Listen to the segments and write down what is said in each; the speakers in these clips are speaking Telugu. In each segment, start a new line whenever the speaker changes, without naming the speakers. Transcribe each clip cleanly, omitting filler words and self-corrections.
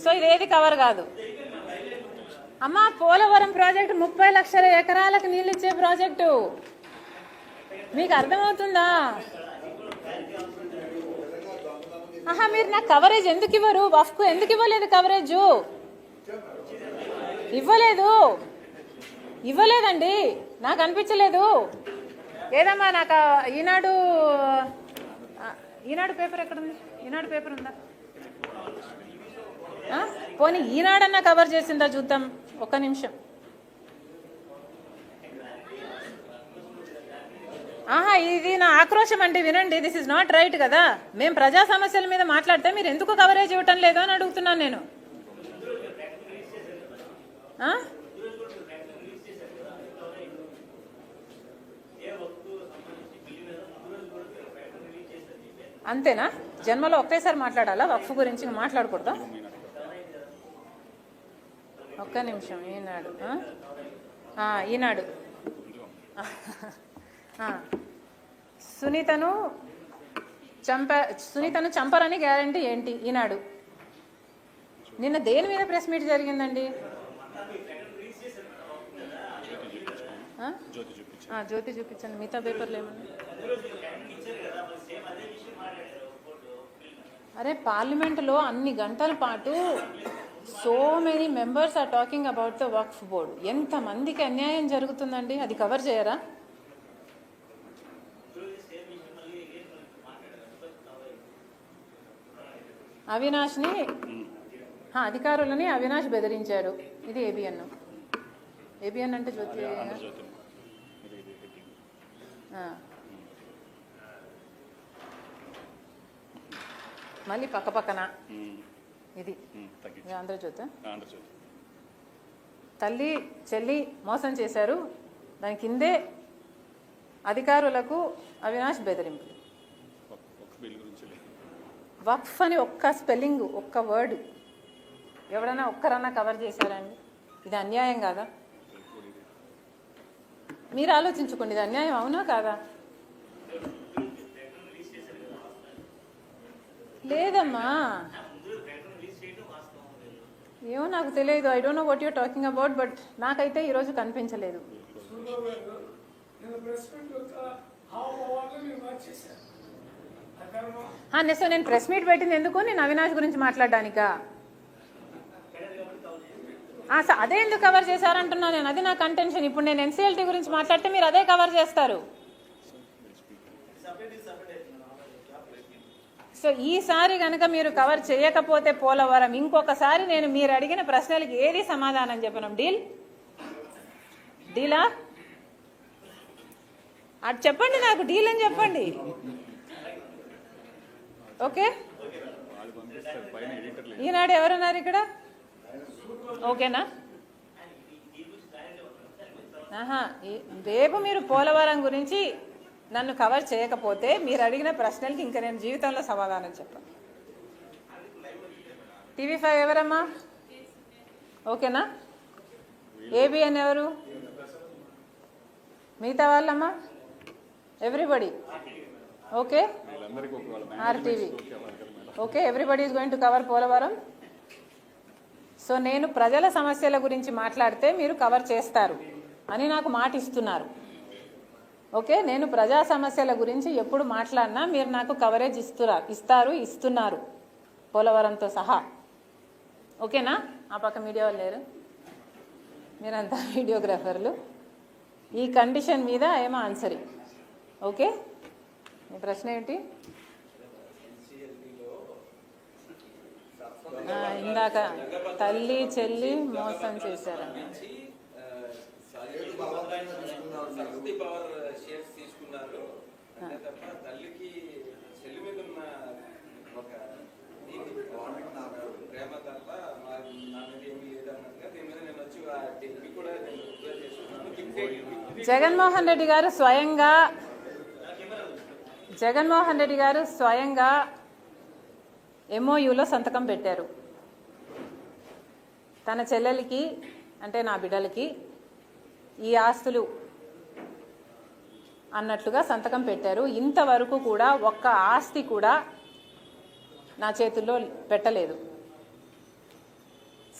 సో ఇదేది కవర్ కాదు అమ్మా. పోలవరం ప్రాజెక్టు 30 లక్షల ఎకరాలకు నీళ్ళు ఇచ్చే ప్రాజెక్టు, మీకు అర్థమవుతుందా? ఆహా, మీరు నాకు కవరేజ్ ఎందుకు ఇవ్వరు? వఫ్కు ఎందుకు ఇవ్వలేదు కవరేజ్? ఇవ్వలేదండి, నాకు అనిపించలేదు. ఏదమ్మా నాకు ఈనాడు పేపర్ ఎక్కడుంది? ఈనాడు పేపర్ ఉందా? పోనీ ఈనాడన్నా కవర్ చేసిందా చూద్దాం, ఒక్క నిమిషం. ఆహా, ఇది నా ఆక్రోశం అండి, వినండి. దిస్ ఇస్ నాట్ రైట్ కదా. మేము ప్రజా సమస్యల మీద మాట్లాడితే మీరు ఎందుకు కవరేజ్ ఇవ్వటం లేదు అని అడుగుతున్నాను నేను. అంతేనా? జన్మలో ఒకేసారి మాట్లాడాలా వక్ఫ్ గురించి? మాట్లాడకూడదా? ఒక్క నిమిషం. ఈనాడు సునీతను చంపరని గ్యారంటీ ఏంటి? ఈనాడు నిన్న దేని మీద ప్రెస్ మీట్ జరిగిందండి? జ్యోతి చూపించండి, మిగతా పేపర్లు ఏమన్నా. అరే, పార్లమెంటులో అన్ని గంటల పాటు so many members are talking about the Waqf board. ఎంతమందికి అన్యాయం జరుగుతుందండి, అది కవర్ చేయరా? అవినాష్ని, అధికారులని అవినాష్ బెదిరించాడు. ఇది ఏబిఎన్. ఏబిఎన్ అంటే జ్యోతి. మళ్ళీ పక్కన ఇది ఆంధ్రజ్యోతి. తల్లి చెల్లి మోసం చేశారు, దాని కిందే అధికారులకు అవినాష్ బెదిరింపు. వక్ఫ్ అని ఒక్క స్పెల్లింగ్, ఒక్క వర్డ్ ఎవడన్నా ఒక్కరన్నా కవర్ చేశారండి? ఇది అన్యాయం కాదా? మీరు ఆలోచించుకోండి, ఇది అన్యాయం అవునా కాదా? లేదమ్మా, ఏమో నాకు తెలియదు. I don't know what you're talking about, but నాకైతే ఈరోజు కనిపించలేదు. సో నేను ప్రెస్ మీట్ పెట్టింది ఎందుకు? నేను అవినాష్ గురించి మాట్లాడడానికా? అదే ఎందుకు కవర్ చేశారంటున్నా నేను. అది నా కంటెన్షన్. ఇప్పుడు నేను ఎన్సీఎల్టీ గురించి మాట్లాడితే మీరు అదే కవర్ చేస్తారు. సో ఈసారి కనుక మీరు కవర్ చేయకపోతే పోలవరం, ఇంకొకసారి నేను మీరు అడిగిన ప్రశ్నలకి ఏది సమాధానం చెప్పను. డీలా? అది చెప్పండి, నాకు డీల్ అని చెప్పండి. ఓకే, ఈనాడు ఎవరున్నారు ఇక్కడ? ఓకేనా? రేపు మీరు పోలవరం గురించి నన్ను కవర్ చేయకపోతే మీరు అడిగిన ప్రశ్నలకి ఇంకా నేను జీవితంలో సమాధానం చెప్పాను. టీవీ5 ఎవరమ్మా? ఓకేనా? ఏబిఎన్ ఎవరు? మిగతా వాళ్ళమ్మా? Everybody okay? RTV okay? Everybody is going to cover Polavaram. So నేను ప్రజల సమస్యల గురించి మాట్లాడితే మీరు కవర్ చేస్తారు అని నాకు మాట ఇస్తున్నారు. ఓకే, నేను ప్రజా సమస్యల గురించి ఎప్పుడు మాట్లాడినా మీరు నాకు కవరేజ్ ఇస్తున్నారు పోలవరంతో సహా. ఓకేనా? ఆ పక్క మీడియా వాళ్ళు లేరు, మీరంతా వీడియోగ్రాఫర్లు. ఈ కండిషన్ మీద ఏమో ఆన్సరింగ్. ఓకే, మీ ప్రశ్న ఏంటి? ఇందాక తల్లి చెల్లి మోసం చేశారని జగన్మోహన్ రెడ్డి గారు స్వయంగా MOUలో సంతకం పెట్టారు. తన చెల్లెలికి అంటే నా బిడ్డలకి ఈ ఆస్తులు అన్నట్లుగా సంతకం పెట్టారు. ఇంతవరకు కూడా ఒక్క ఆస్తి కూడా నా చేతుల్లో పెట్టలేదు.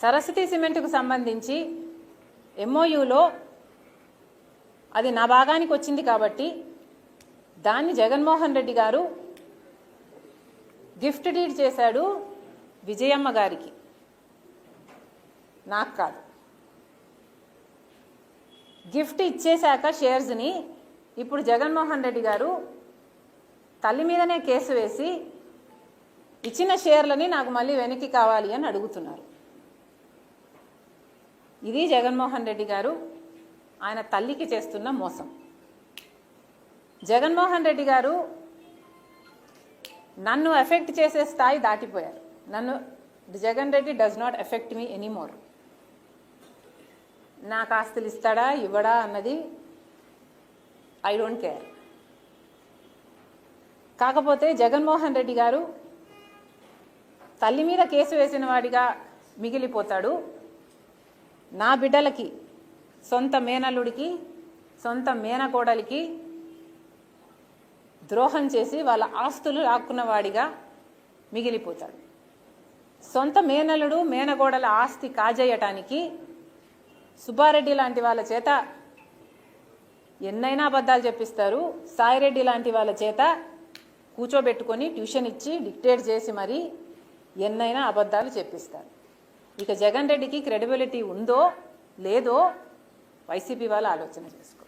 సరస్వతి సిమెంట్కు సంబంధించి ఎంఓయూలో అది నా భాగానికి వచ్చింది కాబట్టి దాన్ని జగన్మోహన్ రెడ్డి గారు గిఫ్ట్ డీడ్ చేశాడు విజయమ్మ గారికి, నాకు కాదు. గిఫ్ట్ ఇచ్చేశాక షేర్స్ని ఇప్పుడు జగన్మోహన్ రెడ్డి గారు తల్లి మీదనే కేసు వేసి ఇచ్చిన షేర్లని నాకు మళ్ళీ వెనక్కి కావాలి అని అడుగుతున్నారు. ఇది జగన్మోహన్ రెడ్డి గారు ఆయన తల్లికి చేస్తున్న మోసం. జగన్మోహన్ రెడ్డి గారు నన్ను ఎఫెక్ట్ చేసే స్థాయి దాటిపోయారు. Jagan Reddy does not effect me anymore. నాకు ఆస్తులు ఇస్తాడా ఇవ్వడా అన్నది ఐ డోంట్ కేర్. కాకపోతే జగన్మోహన్ రెడ్డి గారు తల్లి మీద కేసు వేసిన వాడిగా మిగిలిపోతాడు. నా బిడ్డలకి, సొంత మేనల్లుడికి, సొంత మేనకోడలికి ద్రోహం చేసి వాళ్ళ ఆస్తులు లాక్కున్న వాడిగా మిగిలిపోతాడు. సొంత మేనల్లుడు మేనకోడల ఆస్తి కాజేయటానికి సుబ్బారెడ్డి లాంటి వాళ్ళ చేత ఎన్నైనా అబద్ధాలు చెప్పిస్తారు. సాయిరెడ్డి లాంటి వాళ్ళ చేత కూర్చోబెట్టుకొని ట్యూషన్ ఇచ్చి డిక్టేట్ చేసి మరీ ఎన్నైనా అబద్ధాలు చెప్పిస్తారు. ఇక జగన్ రెడ్డికి క్రెడిబిలిటీ ఉందో లేదో వైసీపీ వాళ్ళు ఆలోచన చేసుకోండి.